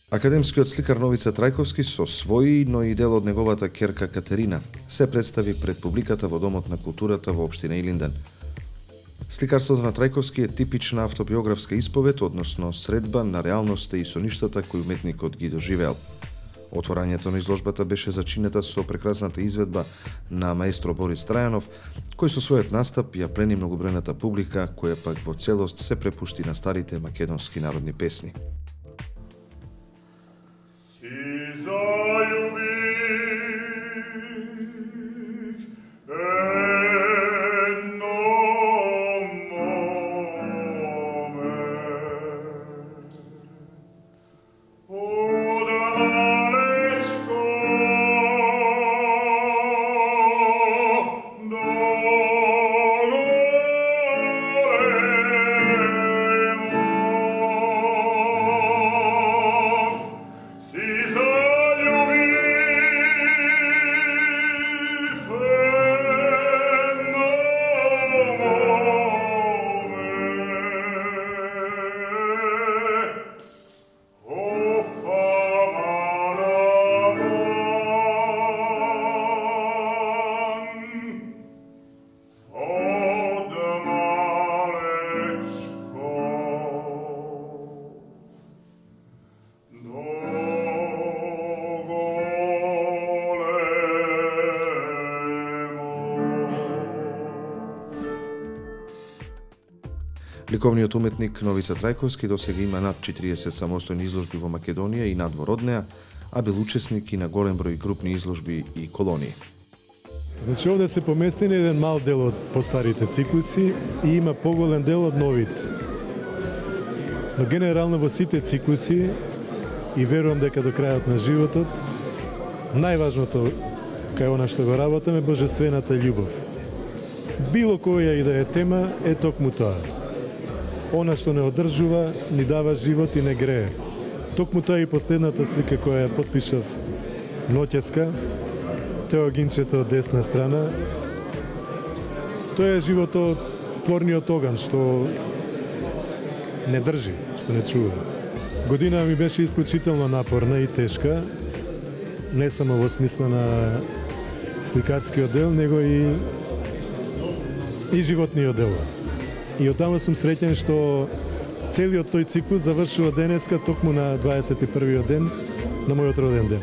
Академскиот сликар Новица Трајковски со свој, но и дел од неговата ќерка Катерина се представи пред публиката во Домот на културата во општина Илинден. Сликарството на Трајковски е типична автобиографска исповед, односно средба на реалноста и соништата кои уметникот ги доживеал. Отворањето на изложбата беше зачинета со прекрасната изведба на маестро Борис Трајанов, кој со својот настап ја плени многобројната публика, која пак во целост се препушти на старите македонски народни песни. Ликовниот уметник Новица Трајковски досега има над 40 самостојни изложби во Македонија и надвор од неа, а бил учесник и на голем број групни изложби и колонии. Значи овде се поместени еден мал дел од постарите циклуси и има поголем дел од новите. Но генерално во сите циклуси, и верувам дека до крајот на животот, најважното кај она што го работаме е божествената љубов. Било која и да е тема е токму тоа. Она што не одржува, ни дава живот и не грее. Токму тоа и последната слика која ја потпишав ноќеска, тоа гинчето од десна страна. Тоа е живототворниот оган што не држи, што не чува. Година ми беше исклучително напорна и тешка, не само во смисла на сликарскиот дел, него и животниот дел. И оттаму сум среќен што целиот тој циклус завршува денеска токму на 21-виот ден на мојот роден ден.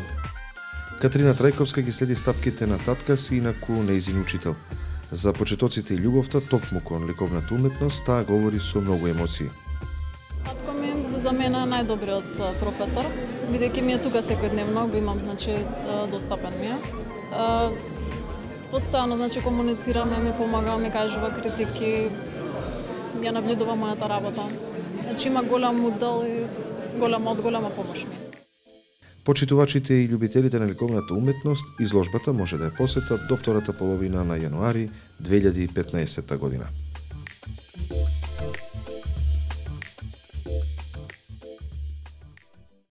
Катерина Трајковска ги следи стапките на татка си, инаку нејзин учител. За почетоците и љубовта токму кон ликовната уметност, таа говори со многу емоции. Татко ми за мене е најдобриот професор, бидејќи ми е тука секојдневно, го имам, значи, достапен ми е. Постојано, значи, комуницираме, ми помага, ми кажува критики, ја наблюдува мојата работа. Значи има голем удел и голема помош ми. Почитувачите и љубителите на ликовната уметност, изложбата може да ја посетат до втората половина на јануари 2015 година.